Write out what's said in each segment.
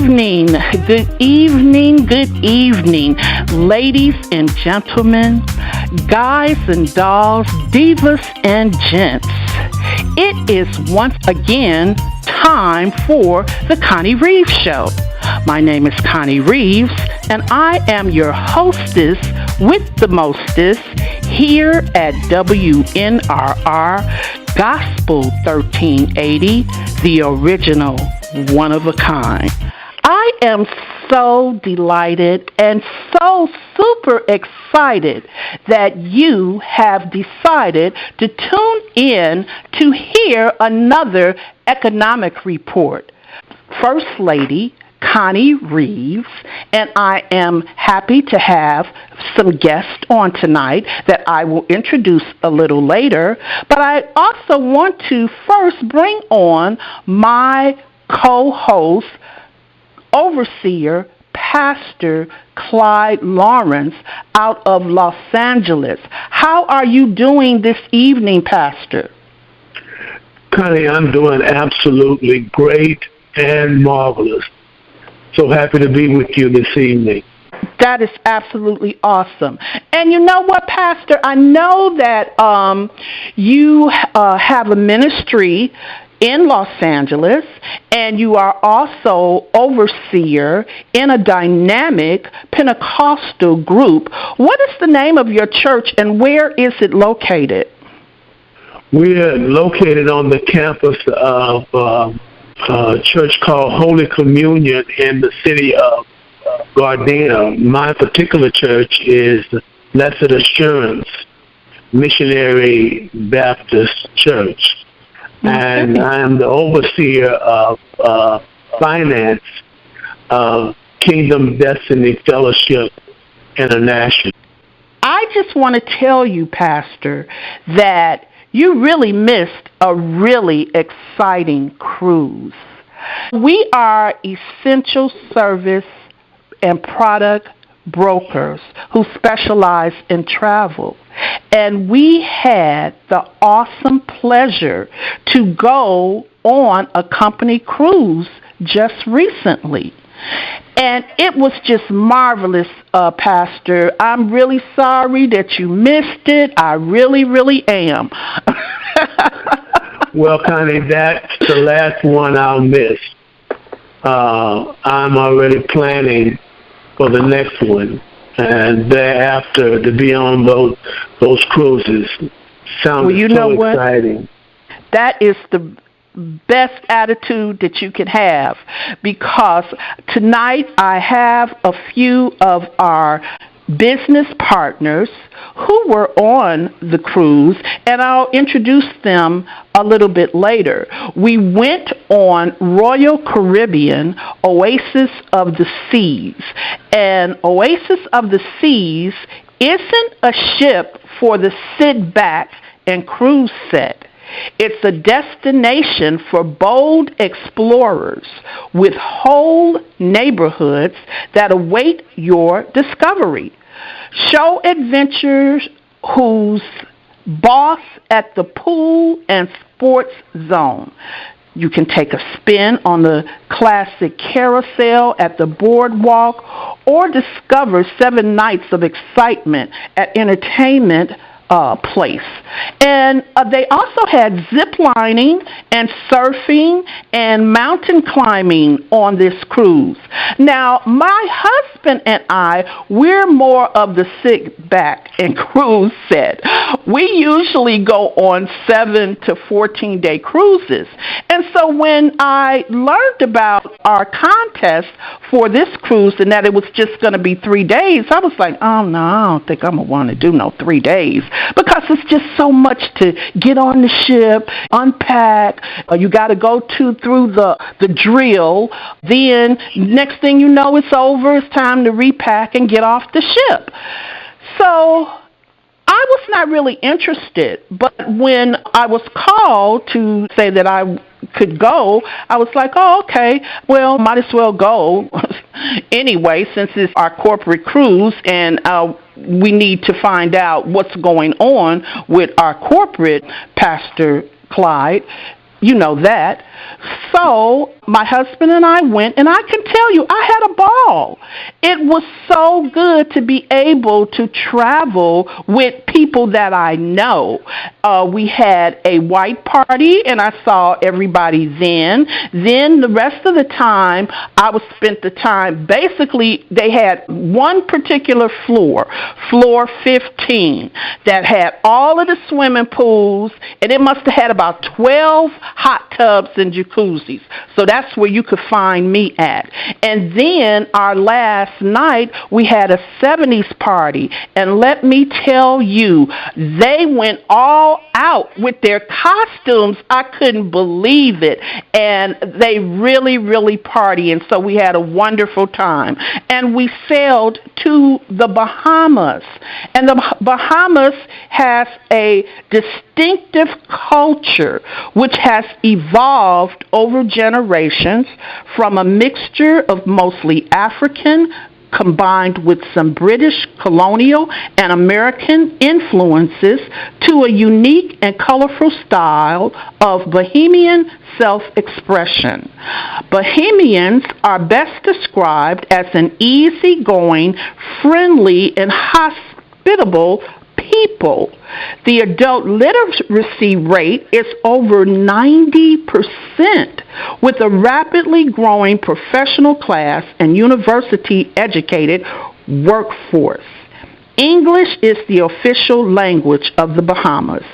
good evening, ladies and gentlemen, guys and dolls, divas and gents. It is once again time for the Connie Reeves Show. My name is Connie Reeves, and I am your hostess with the mostest here at WNRR Gospel 1380, the original one of a kind. I am so delighted and so super excited that you have decided to tune in to hear another economic report. First Lady Connie Reeves, and I am happy to have some guests on tonight that I will introduce a little later, but I also want to first bring on my co-host, overseer, Pastor Clyde Lawrence out of Los Angeles. How are you doing this evening, Pastor? Connie, I'm doing absolutely great and marvelous. So happy to be with you this evening. That is absolutely awesome. And you know what, Pastor? I know that you have a ministry in Los Angeles, and you are also overseer in a dynamic Pentecostal group. What is the name of your church, and where is it located? We're located on the campus of a church called Holy Communion in the city of Gardena. My particular church is Blessed Assurance Missionary Baptist Church. And I am the overseer of finance of Kingdom Destiny Fellowship International. I just want to tell you, Pastor, that you really missed a really exciting cruise. We are essential service and product brokers who specialize in travel. And we had the awesome pleasure to go on a company cruise just recently. And it was just marvelous, Pastor. I'm really sorry that you missed it. I really, really am. Well, Connie, that's the last one I'll miss. I'm already planning for the next one, and thereafter to be on those cruises sounds exciting. That is the best attitude that you can have, because tonight I have a few of our business partners who were on the cruise, and I'll introduce them a little bit later. We went on Royal Caribbean Oasis of the Seas, and Oasis of the Seas isn't a ship for the sit back and cruise set. It's a destination for bold explorers with whole neighborhoods that await your discovery. Show adventurers whose boss at the pool and sports zone. You can take a spin on the classic carousel at the boardwalk, or discover 7 nights of excitement at entertainment place. And they also had zip lining and surfing and mountain climbing on this cruise. Now, my husband and I, we're more of the sit back and cruise set. We usually go on 7 to 14-day cruises. And so when I learned about our contest for this cruise and that it was just going to be 3 days, I was like, oh, no, I don't think I'm going to want to do no 3 days, because it's just so much to get on the ship, unpack. You got to go through the drill. Then next thing you know, it's over. It's time to repack and get off the ship. So I was not really interested, but when I was called to say that I could go, I was like, oh, okay, well, might as well go anyway, since it's our corporate cruise, and we need to find out what's going on with our corporate, Pastor Clyde. You know that. So my husband and I went, and I can tell you, I had a ball. It was so good to be able to travel with people that I know. We had a white party, and I saw everybody then. Then the rest of the time, I was spent the time, basically, they had one particular floor 15, that had all of the swimming pools, and it must have had about 12 hot tubs and jacuzzis. So that's where you could find me at. And then our last night, we had a 70s party. And let me tell you, they went all out with their costumes. I couldn't believe it. And they really, really party. And so we had a wonderful time. And we sailed to the Bahamas. And the Bahamas has a distinctive culture which has evolved over generations from a mixture of mostly African combined with some British colonial and American influences to a unique and colorful style of Bohemian self-expression. Bohemians are best described as an easygoing, friendly, and hospitable people. The adult literacy rate is over 90%, with a rapidly growing professional class and university-educated workforce. English is the official language of the Bahamas.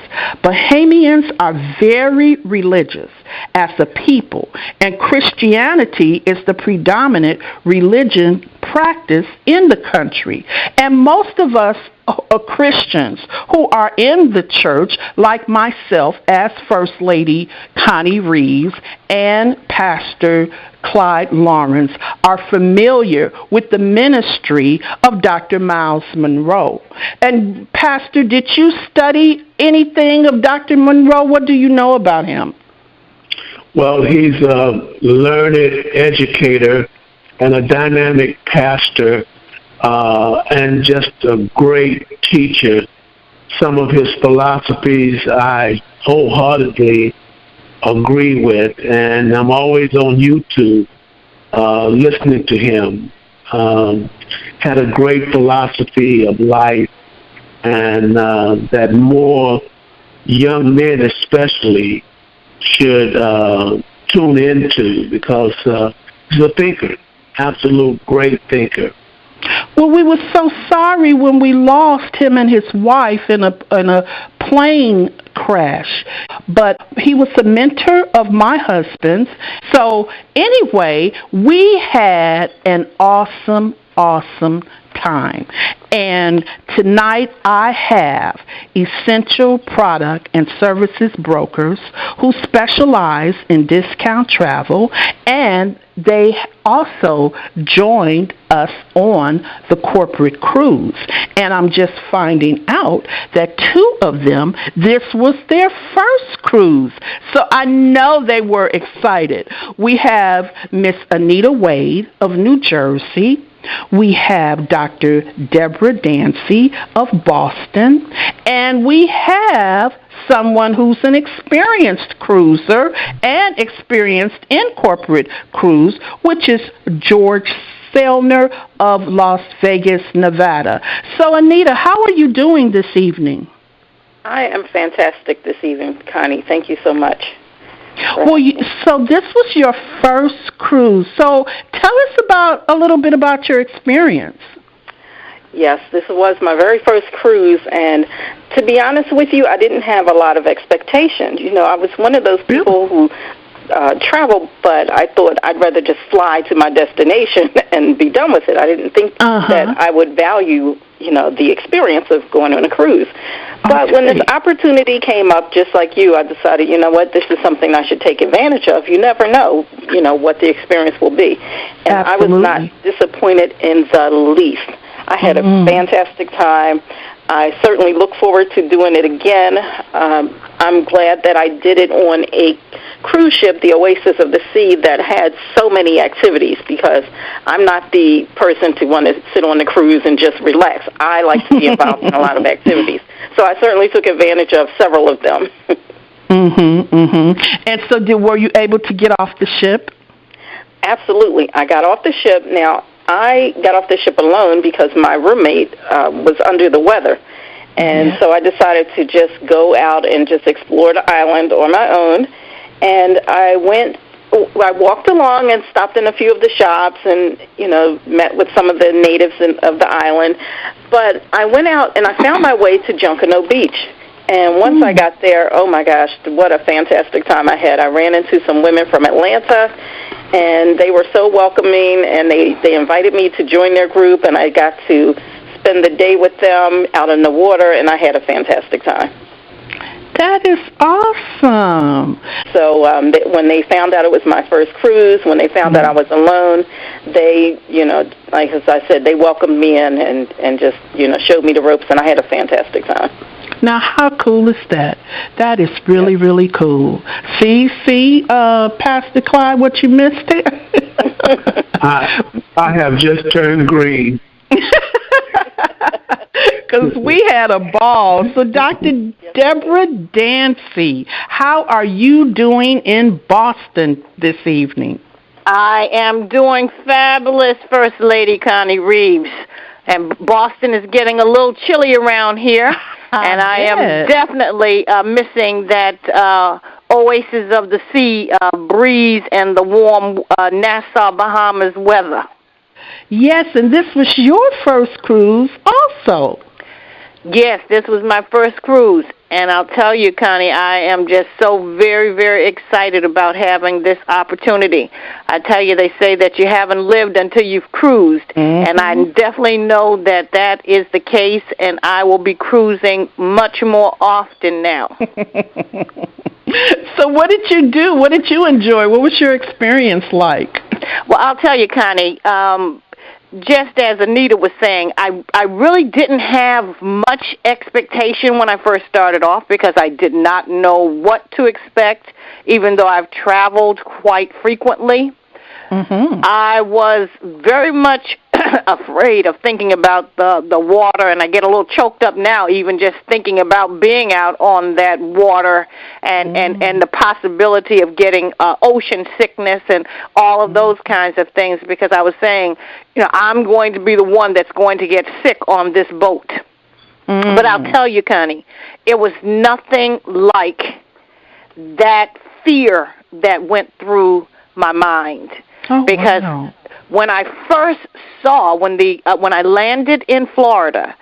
Bahamians are very religious as a people, and Christianity is the predominant religion practiced in the country. And most of us are Christians who are in the church, like myself as First Lady Connie Reeves and Pastor Clyde Lawrence, are familiar with the ministry of Dr. Miles Monroe. And Pastor, did you study anything of Dr. Monroe? What do you know about him? Well, he's a learned educator and a dynamic pastor, and just a great teacher. Some of his philosophies I wholeheartedly agree with, and I'm always on YouTube listening to him. Had a great philosophy of life, and that more young men especially should tune into, because he's a thinker, absolute great thinker. Well, we were so sorry when we lost him and his wife in a plane crash. But he was a mentor of my husband's. So anyway, we had an awesome time. And tonight I have essential product and services brokers who specialize in discount travel, and they also joined us on the corporate cruise. And I'm just finding out that two of them, this was their first cruise. So I know they were excited. We have Miss Anita Wade of New Jersey. We have Dr. Deborah Dancy of Boston, and we have someone who's an experienced cruiser and experienced in corporate cruise, which is George Selner of Las Vegas, Nevada. So, Anita, how are you doing this evening? I am fantastic this evening, Connie. Thank you so much. Well, so this was your first cruise. So tell us a little bit about your experience. Yes, this was my very first cruise, and to be honest with you, I didn't have a lot of expectations. You know, I was one of those people who travel, but I thought I'd rather just fly to my destination and be done with it. I didn't think that I would value, the experience of going on a cruise. But when this opportunity came up, just like you, I decided, this is something I should take advantage of. You never know, what the experience will be. And Absolutely. I was not disappointed in the least. I had a fantastic time. I certainly look forward to doing it again. I'm glad that I did it on a cruise ship, the Oasis of the Sea, that had so many activities, because I'm not the person to want to sit on the cruise and just relax. I like to be involved in a lot of activities. So I certainly took advantage of several of them. And so were you able to get off the ship? Absolutely. I got off the ship. Now, I got off the ship alone because my roommate was under the weather. And so I decided to just go out and just explore the island on my own. And I walked along and stopped in a few of the shops and, met with some of the natives of the island. But I went out and I found my way to Junkanoo Beach. And once I got there, oh my gosh, what a fantastic time I had. I ran into some women from Atlanta, and they were so welcoming, and they invited me to join their group, and I got to spend the day with them out in the water, and I had a fantastic time. That is awesome. So when they found out it was my first cruise, when they found out I was alone, they, like as I said, they welcomed me in and just, showed me the ropes, and I had a fantastic time. Now, how cool is that? That is really, really cool. See, Pastor Clyde, what you missed there? I have just turned green. Because we had a ball. So, Dr. Deborah Dancy, how are you doing in Boston this evening? I am doing fabulous, First Lady Connie Reeves. And Boston is getting a little chilly around here. And I am definitely missing that oasis of the sea breeze and the warm Nassau, Bahamas weather. Yes, and this was your first cruise also. Yes, this was my first cruise. And I'll tell you, Connie, I am just so very, very excited about having this opportunity. I tell you, they say that you haven't lived until you've cruised. Mm-hmm. And I definitely know that that is the case, and I will be cruising much more often now. So what did you do? What did you enjoy? What was your experience like? Well, I'll tell you, Connie, just as Anita was saying, I really didn't have much expectation when I first started off because I did not know what to expect, even though I've traveled quite frequently. Mm-hmm. I was very much afraid of thinking about the water, and I get a little choked up now even just thinking about being out on that water and the possibility of getting ocean sickness and all of those kinds of things, because I was saying, I'm going to be the one that's going to get sick on this boat. Mm. But I'll tell you, Connie, it was nothing like that fear that went through my mind. Oh, because wow. When I first saw, when I landed in Florida,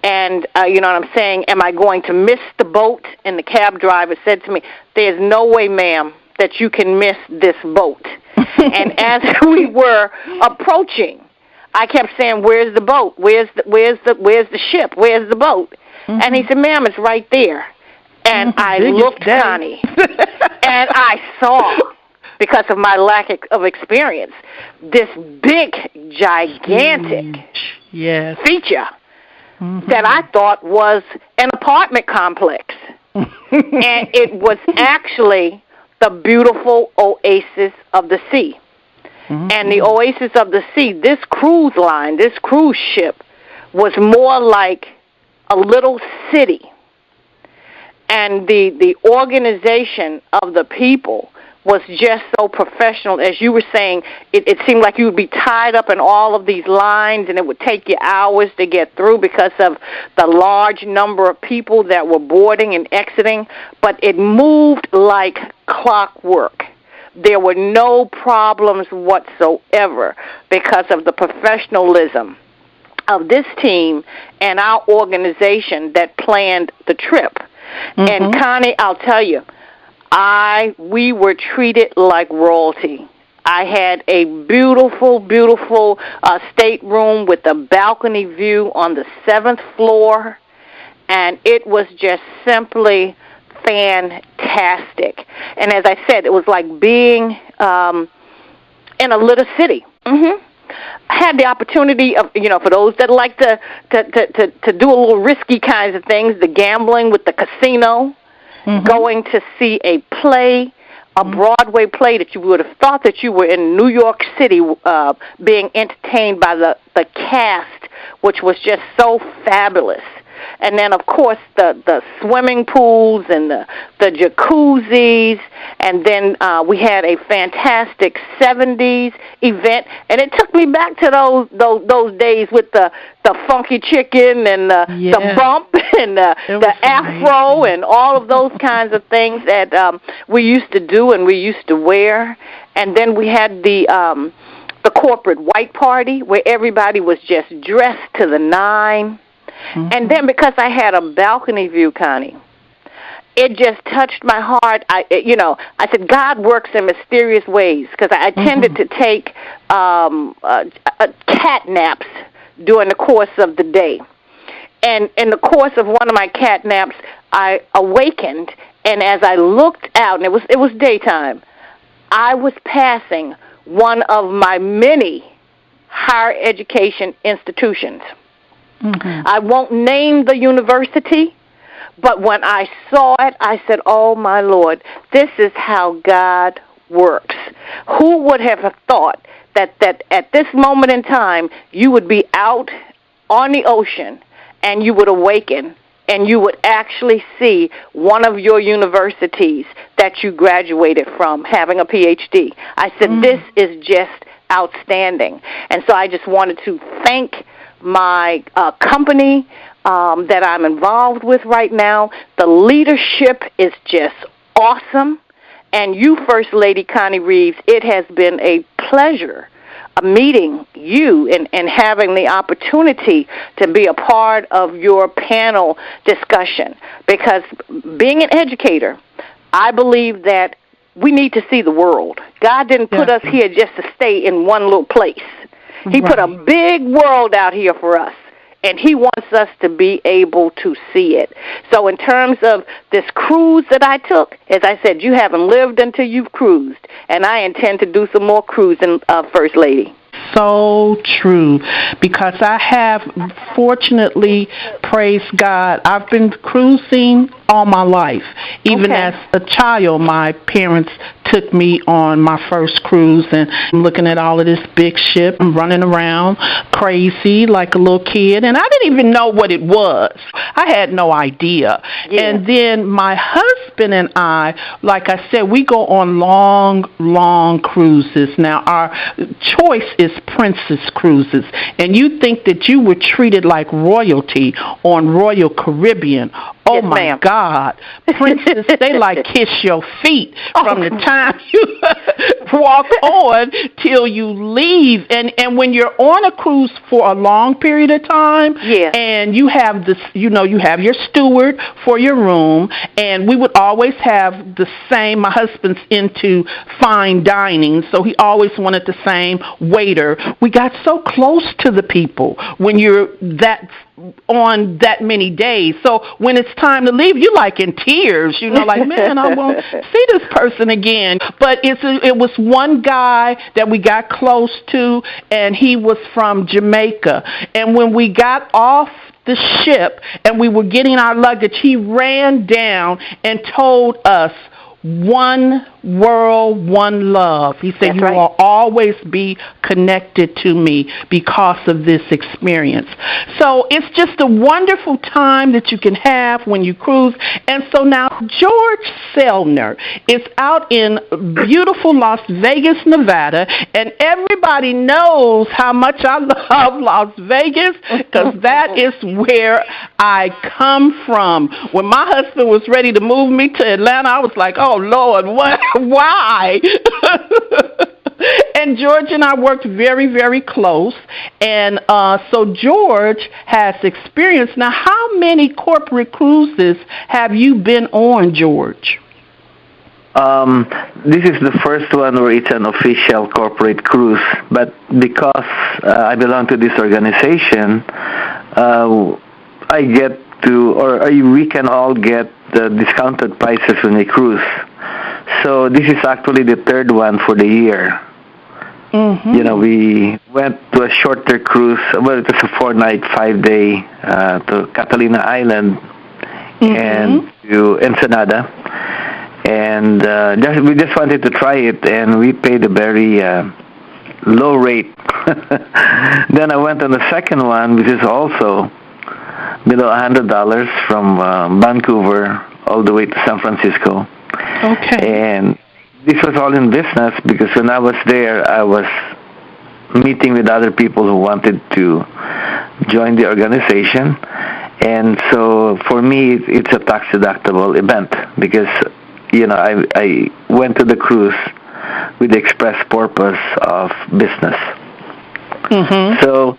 and you know what I'm saying, am I going to miss the boat? And the cab driver said to me, "There's no way, ma'am, that you can miss this boat." And as we were approaching, I kept saying, "Where's the boat? Where's the ship? Where's the boat?" Mm-hmm. And he said, "Ma'am, it's right there." And I looked, Connie, and I saw, because of my lack of experience, this big, gigantic feature that I thought was an apartment complex. And it was actually the beautiful oasis of the sea. Mm-hmm. And the oasis of the sea, this cruise line, this cruise ship, was more like a little city. And the organization of the people was just so professional. As you were saying, it seemed like you would be tied up in all of these lines, and it would take you hours to get through because of the large number of people that were boarding and exiting. But it moved like clockwork. There were no problems whatsoever because of the professionalism of this team and our organization that planned the trip. Mm-hmm. And Connie, I'll tell you, we were treated like royalty. I had a beautiful, beautiful stateroom with a balcony view on the 7th floor, and it was just simply fantastic. And as I said, it was like being in a little city. Mm-hmm. I had the opportunity of, for those that like to do a little risky kinds of things, the gambling with the casino. Mm-hmm. Going to see a play, a Broadway play that you would have thought that you were in New York City, being entertained by the cast, which was just so fabulous. and then of course the swimming pools and the jacuzzis, and then we had a fantastic 70s event, and it took me back to those days with the funky chicken and the bump and the afro and all of those kinds of things that we used to do and we used to wear. And then we had the corporate white party where everybody was just dressed to the nine. Mm-hmm. And then because I had a balcony view, Connie, it just touched my heart. I said, God works in mysterious ways, because I tended to take cat naps during the course of the day. And in the course of one of my cat naps, I awakened, and as I looked out, and it was daytime, I was passing one of my many higher education institutions. Mm-hmm. I won't name the university, but when I saw it, I said, oh, my Lord, this is how God works. Who would have thought that at this moment in time you would be out on the ocean and you would awaken and you would actually see one of your universities that you graduated from having a PhD. I said, this is just outstanding. And so I just wanted to thank my company that I'm involved with right now. The leadership is just awesome. And you, First Lady Connie Reeves, it has been a pleasure meeting you and having the opportunity to be a part of your panel discussion. Because being an educator, I believe that we need to see the world. God didn't put us here just to stay in one little place. He put a big world out here for us, and He wants us to be able to see it. So in terms of this cruise that I took, as I said, you haven't lived until you've cruised, and I intend to do some more cruising, First Lady. So true, because I have, fortunately, praise God, I've been cruising all my life. Even as a child, my parents took me on my first cruise, and I'm looking at all of this big ship and running around crazy like a little kid, and I didn't even know what it was. I had no idea. Yeah. And then my husband and I, like I said, we go on long cruises. Now, our choice is Princess Cruises, and you think that you were treated like royalty on Royal Caribbean. Oh, my God. Princess, they like kiss your feet from the time you walk on till you leave. And when you're on a cruise for a long period of time, and you have this, you have your steward for your room, and we would always have the same, my husband's into fine dining, so he always wanted the same waiter. We got so close to the people when you're on that many days. So when it's time to leave, you're like in tears, like, man, I won't see this person again. But it was one guy that we got close to, and he was from Jamaica. And when we got off the ship and we were getting our luggage, he ran down and told us, one world, one love. He said, you will always be connected to me because of this experience. So it's just a wonderful time that you can have when you cruise. And so now George Selner is out in beautiful Las Vegas, Nevada, and everybody knows how much I love Las Vegas, because that is where I come from. When my husband was ready to move me to Atlanta, I was like, oh, Lord, what? Why? And George and I worked very, very close. And so George has experience. Now, how many corporate cruises have you been on, George? This is the first one where it's an official corporate cruise. But because I belong to this organization, I get to, or we can all get the discounted prices when we cruise. So this is actually the third one for the year. Mm-hmm. We went to a shorter cruise. Well, it was a 4-night, 5-day to Catalina Island and to Ensenada. And we just wanted to try it, and we paid a very low rate. Then I went on the second one, which is also below $100 from Vancouver all the way to San Francisco. Okay. And this was all in business because when I was there, I was meeting with other people who wanted to join the organization. And so for me, it's a tax-deductible event because, I went to the cruise with the express purpose of business. Mm-hmm. So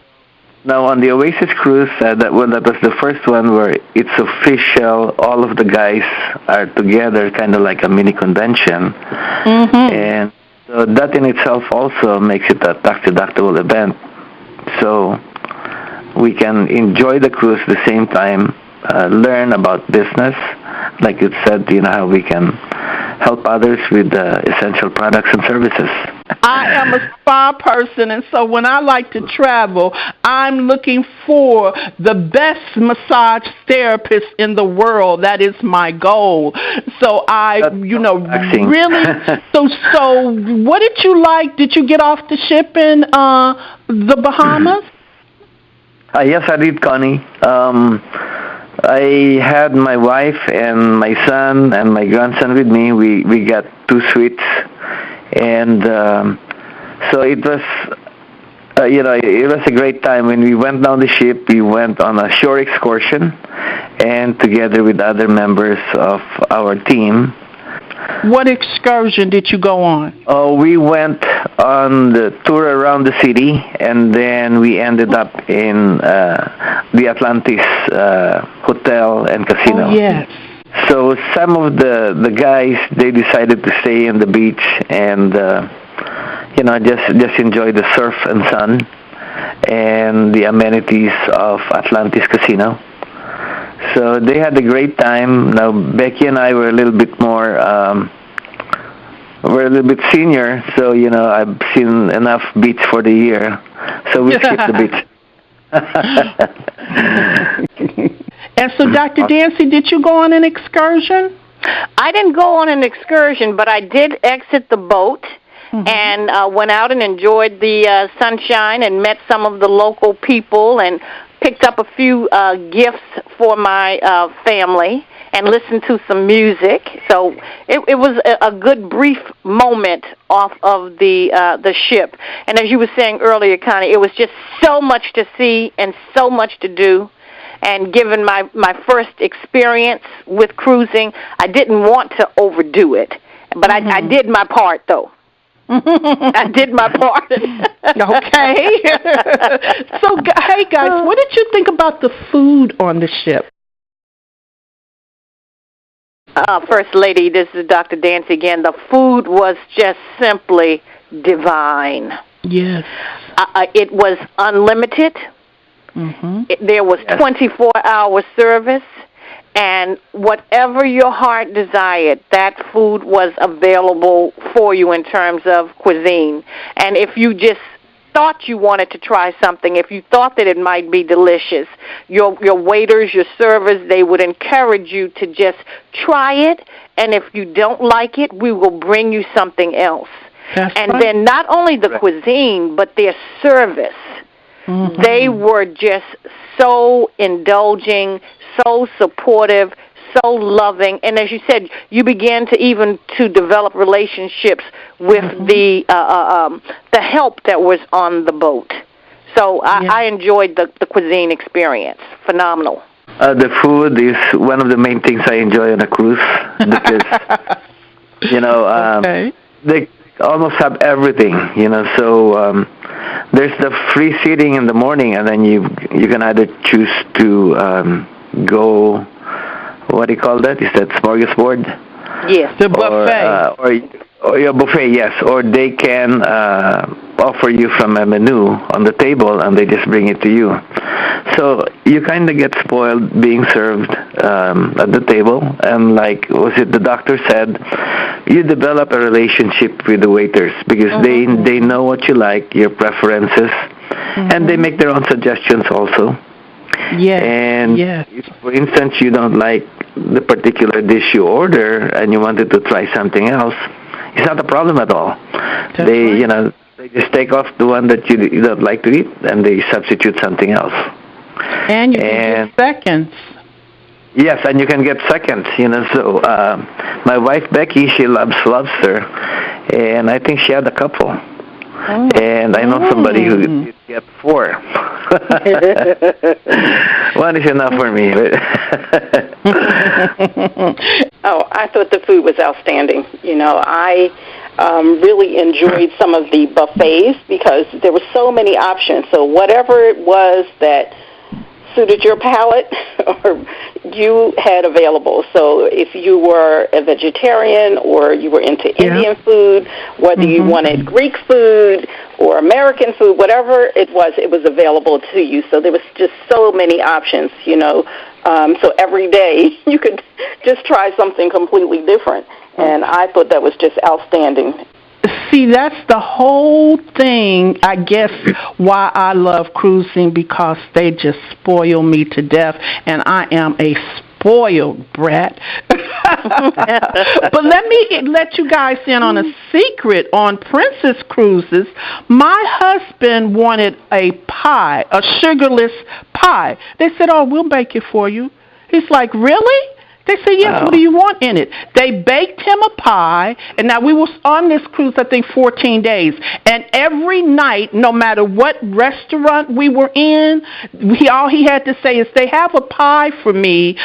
now on the Oasis cruise, that was the first one where it's official. All of the guys are together, kind of like a mini convention. Mm-hmm. And so that in itself also makes it a tax-deductible event. So we can enjoy the cruise at the same time, learn about business. Like you said, how we can help others with essential products and services. I am a spa person, and so when I like to travel, I'm looking for the best massage therapist in the world. That is my goal. So really. So what did you like? Did you get off the ship in the Bahamas? Yes, I did, Connie. I had my wife and my son and my grandson with me. We got 2 suites, and so it was, it was a great time. When we went down the ship, we went on a shore excursion, and together with other members of our team. What excursion did you go on? Oh, we went on the tour around the city, and then we ended up in the Atlantis Hotel and Casino. Oh, yes. So some of the guys, they decided to stay in the beach and, just enjoy the surf and sun and the amenities of Atlantis Casino. So they had a great time. Now, Becky and I were a little bit more, we're a little bit senior, so, I've seen enough beach for the year. So we skipped the beach. And so, Dr. Dancy, did you go on an excursion? I didn't go on an excursion, but I did exit the boat. Mm-hmm. And went out and enjoyed the sunshine and met some of the local people and picked up a few gifts for my family and listened to some music. So it was a good brief moment off of the ship. And as you were saying earlier, Connie, it was just so much to see and so much to do. And given my first experience with cruising, I didn't want to overdo it. But mm-hmm. I did my part, though. I did my part. Okay. So, hey, guys, what did you think about the food on the ship? First Lady, this is Dr. Dancy again. The food was just simply divine. Yes. It was unlimited. Mm-hmm. There was 24-hour service. And whatever your heart desired, that food was available for you in terms of cuisine. And if you just thought you wanted to try something, if you thought that it might be delicious, your waiters, your servers, they would encourage you to just try it. And if you don't like it, we will bring you something else. That's and right. then not only the cuisine, but their service. Mm-hmm. They were just so indulging, so supportive, so loving, and as you said, you began to develop relationships with mm-hmm. the help that was on the boat. So I enjoyed the cuisine experience. Phenomenal. The food is one of the main things I enjoy on a cruise because they almost have everything. So. There's the free seating in the morning, and then you can either choose to go. What do you call that? Is that smorgasbord? Yes, the buffet. Or your buffet, yes. Or they can offer you from a menu on the table, and they just bring it to you. So you kind of get spoiled being served at the table, and like the doctor said, you develop a relationship with the waiters because mm-hmm. they know what you like, your preferences, mm-hmm. and they make their own suggestions also. Yes. And if, for instance, you don't like the particular dish you order and you wanted to try something else, it's not a problem at all. They just take off the one that you don't like to eat and they substitute something else. And you can get seconds. Yes, and you can get seconds, So my wife, Becky, she loves lobster, and I think she had a couple. Oh. And I know somebody who did get 4. One is enough for me. Oh, I thought the food was outstanding. I really enjoyed some of the buffets because there were so many options. So whatever it was that suited your palate or you had available. So if you were a vegetarian or you were into Indian food, whether you wanted Greek food or American food, whatever it was available to you. So there was just so many options, so every day you could just try something completely different. And I thought that was just outstanding. See, that's the whole thing, I guess, why I love cruising, because they just spoil me to death, and I am a spoiled brat. But let you guys in on a secret. On Princess Cruises, my husband wanted a pie, a sugarless pie. They said, "Oh, we'll bake it for you." He's like, "Really?" They said, "Yes, what do you want in it?" They baked him a pie, and now we were on this cruise, I think, 14 days. And every night, no matter what restaurant we were in, all he had to say is, "They have a pie for me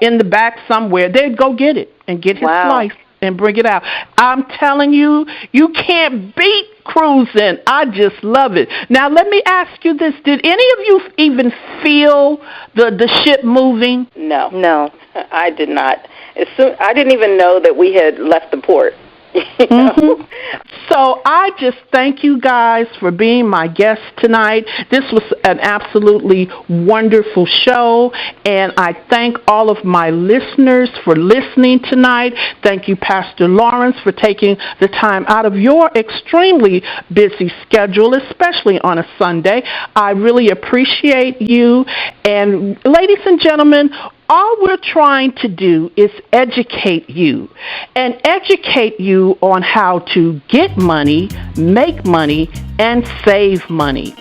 in the back somewhere." They'd go get it and get his slice and bring it out. I'm telling you, you can't beat cruising. I just love it. Now, let me ask you this. Did any of you even feel the ship moving? No, I did not. I didn't even know that we had left the port. So I just thank you guys for being my guests tonight. This was an absolutely wonderful show, and I thank all of my listeners for listening tonight. Thank you, Pastor Lawrence, for taking the time out of your extremely busy schedule, especially on a Sunday. I really appreciate you. And ladies and gentlemen, all we're trying to do is educate you on how to get money, make money, and save money.